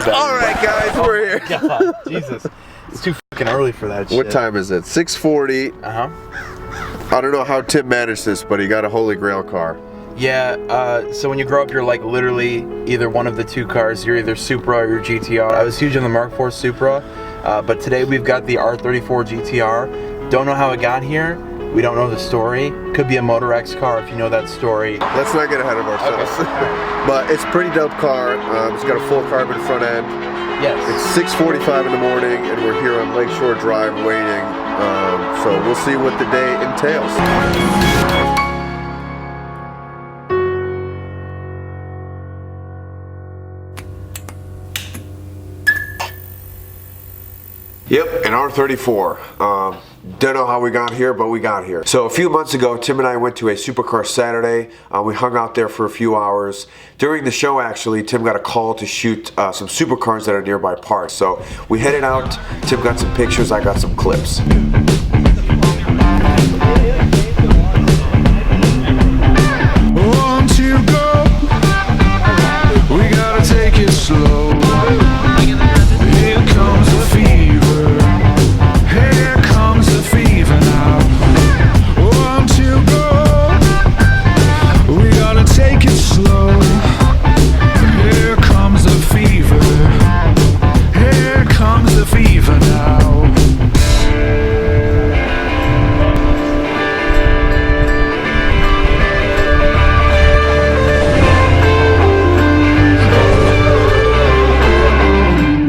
Alright guys, we're here. God, Jesus. It's too fucking early for that shit. What time is it? 6:40. I don't know how Tim managed this, but he got a Holy Grail car. Yeah, so when you grow up, you're like literally either one of the two cars. You're either Supra or you're GTR. I was huge on the Mark IV Supra, but today we've got the R34 GTR. Don't know how it got here. We don't know the story. Could be a Motor X car if you know that story. Let's not get ahead of ourselves. Okay. But it's a pretty dope car. It's got a full carbon front end. Yes. It's 6:45 in the morning and we're here on Lakeshore Drive waiting. So we'll see what the day entails. Yep, an R34. Don't know how we got here, but we got here. So a few months ago, Tim and I went to a Supercar Saturday. We hung out there for a few hours. During the show, actually, Tim got a call to shoot some supercars that are nearby parks. So we headed out. Tim got some pictures, I got some clips. Want to go? We gotta take it slow. Here comes the fever. Here comes the fever now. Want to go? We gotta take it slow. Here comes the fever. Here comes the fever now.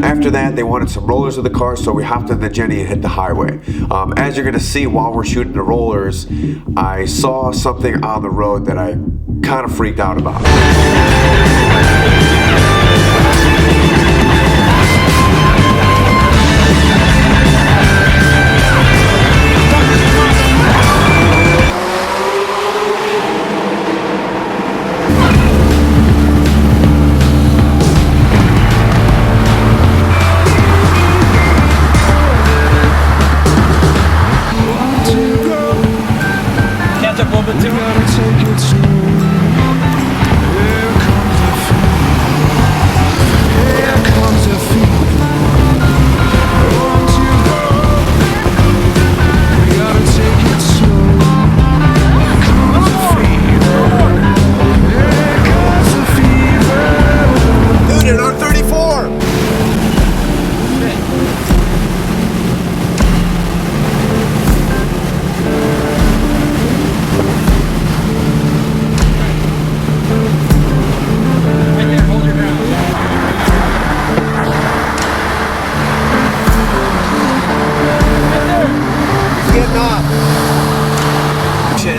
After that, they wanted some rollers of the car, so we hopped in the Jenny and hit the highway. As you're gonna see while we're shooting the rollers, I saw something on the road that I kind of freaked out about.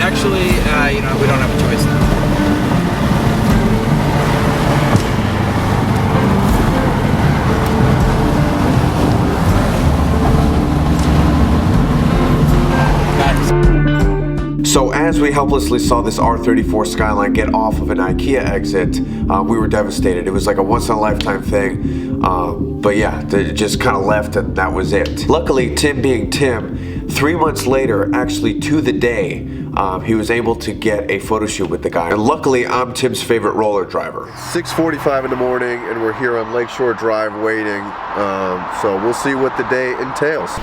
Actually, you know, we don't have a choice now. So as we helplessly saw this R34 Skyline get off of an IKEA exit, we were devastated. It was like a once-in-a-lifetime thing. But yeah, they just kind of left and that was it. Luckily, Tim being Tim, 3 months later, actually to the day, he was able to get a photo shoot with the guy. And luckily, I'm Tim's favorite roller driver. 6:45 in the morning and we're here on Lakeshore Drive waiting. So we'll see what the day entails.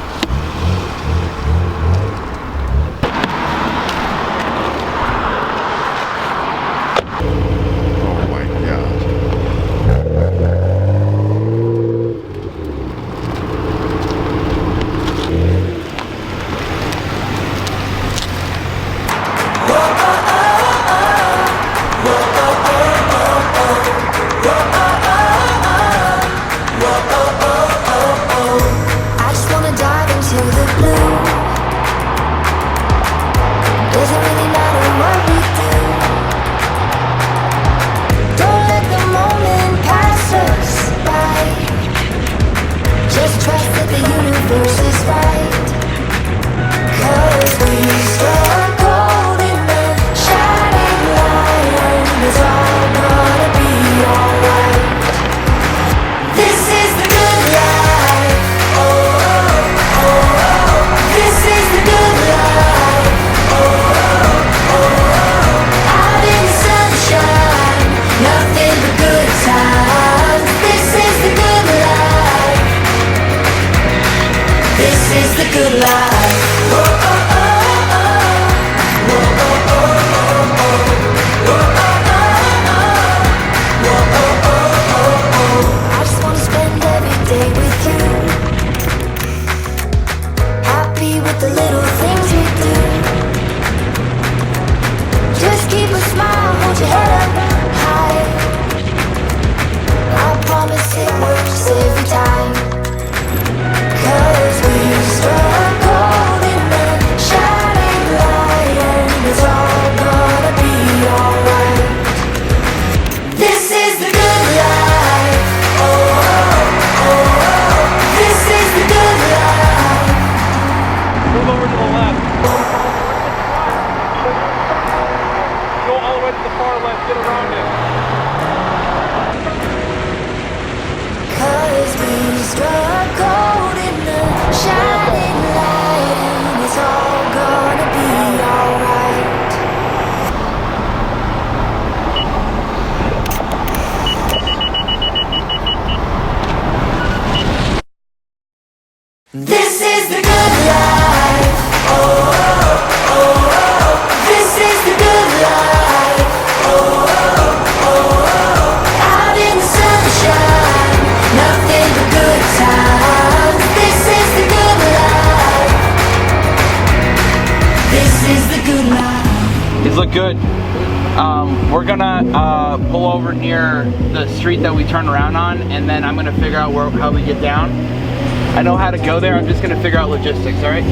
Nothing but good times. This is the good life. get around him. 'Cause we struck gold in the shining light, and it's all gonna be alright. This is the good life. Oh, oh, oh, oh. This is the good life. Oh, oh, oh, oh. Out in the sunshine, nothing but good times. This is the good life. This is the good life. These look good. We're gonna pull over near the street that we turn around on, and then I'm gonna figure out how we get down. I know how to go there. I'm just gonna figure out logistics. All right.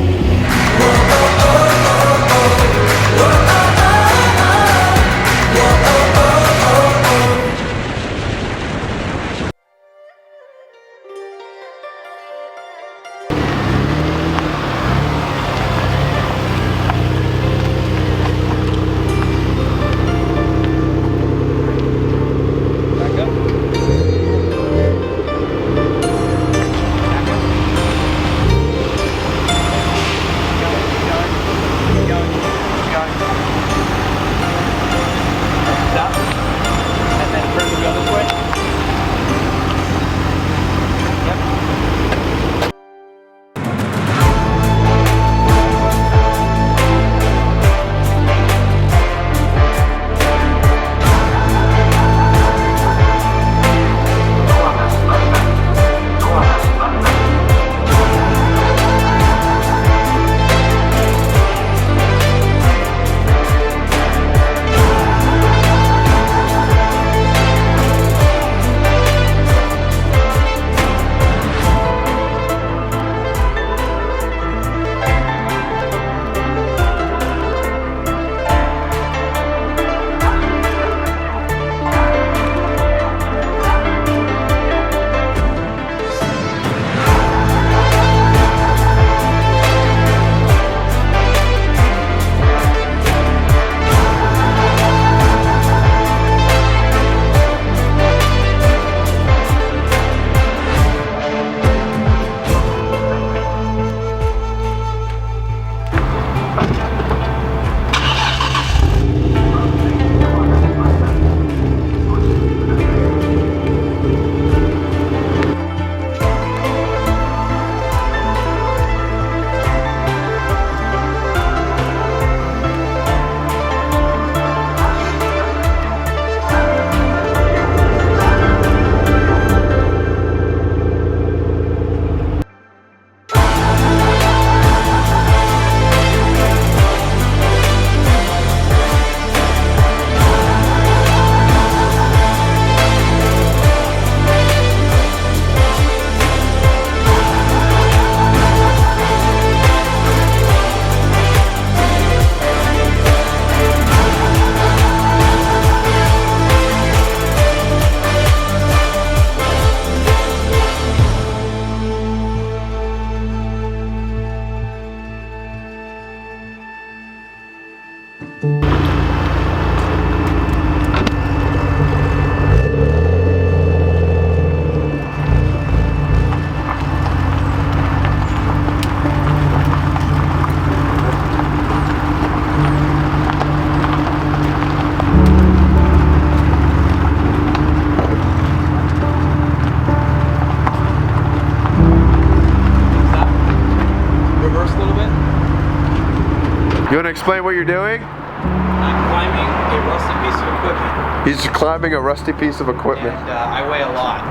You want to explain what you're doing? I'm climbing a rusty piece of equipment. He's climbing a rusty piece of equipment. And I weigh a lot.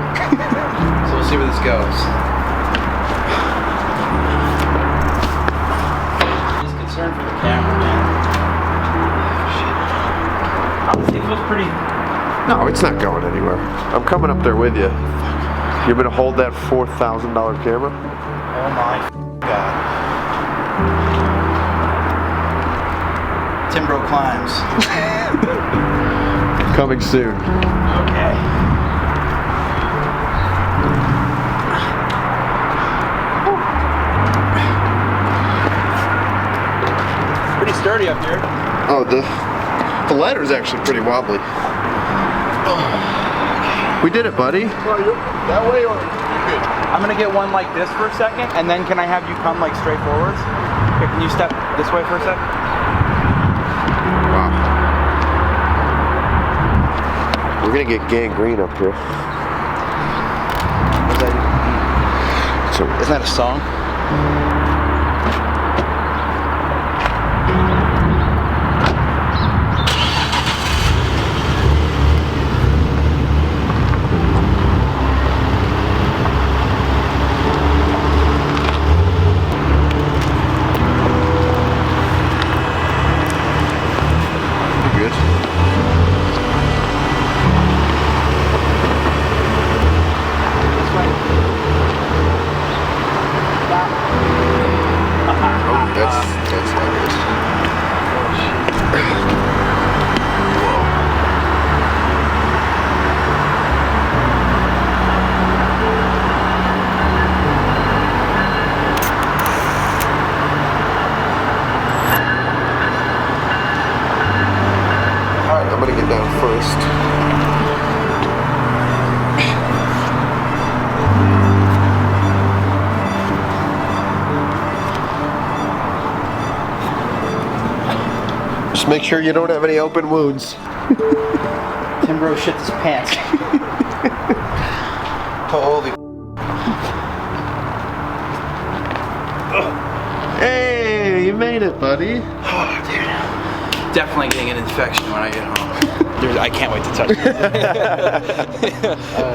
So we'll see where this goes. I'm just concerned for the camera, man. Shit. It feels pretty. No, it's not going anywhere. I'm coming up there with you. You're gonna hold that $4,000 camera? Oh my God. TimBro climbs. Coming soon. Okay. Pretty sturdy up here. Oh, the ladder's actually pretty wobbly. We did it, buddy. That way or you're good? I'm gonna get one like this for a second, and then can I have you come like straight forwards? Okay, can you step this way for a second? Wow. We're gonna get gangrene up here. What's that? So, Isn't that a song? I'm gonna get down first. Just make sure you don't have any open wounds. Timbro shit his pants. Holy. Hey, you made it, buddy. Oh, dude. Definitely getting an infection when I get home. Dude, I can't wait to touch it.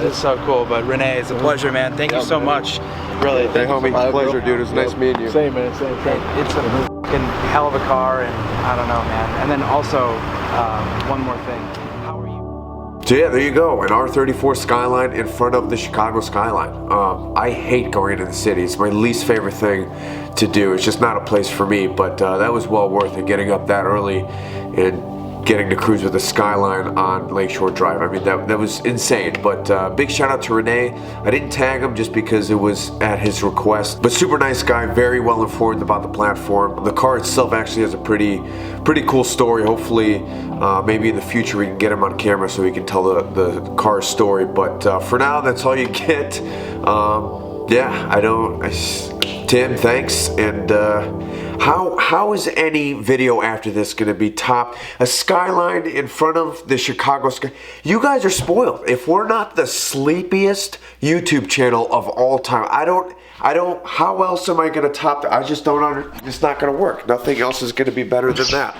It's so cool, but Renee, it's a pleasure, man. Thank you so much. Really. Hey, homie. Pleasure, dude. It was nice meeting you. Same, man. Same. It's a fucking hell of a car, and I don't know, man. And then also, one more thing. How are you? So yeah, there you go, an R34 Skyline in front of the Chicago skyline. I hate going into the city. It's my least favorite thing to do. It's just not a place for me, but that was well worth it, getting up that early and getting to cruise with the skyline on Lakeshore Drive. I mean, that was insane. But big shout out to Renee. I didn't tag him just because it was at his request, but super nice guy, very well informed about the platform. The car itself actually has a pretty cool story. Hopefully maybe in the future we can get him on camera so he can tell the car's story. But for now, that's all you get. Tim, thanks. And how is any video after this gonna be topped? A skyline in front of the Chicago sky. You guys are spoiled. If we're not the sleepiest YouTube channel of all time, I don't, how else am I gonna top that? I just don't it's not gonna work. Nothing else is gonna be better than that.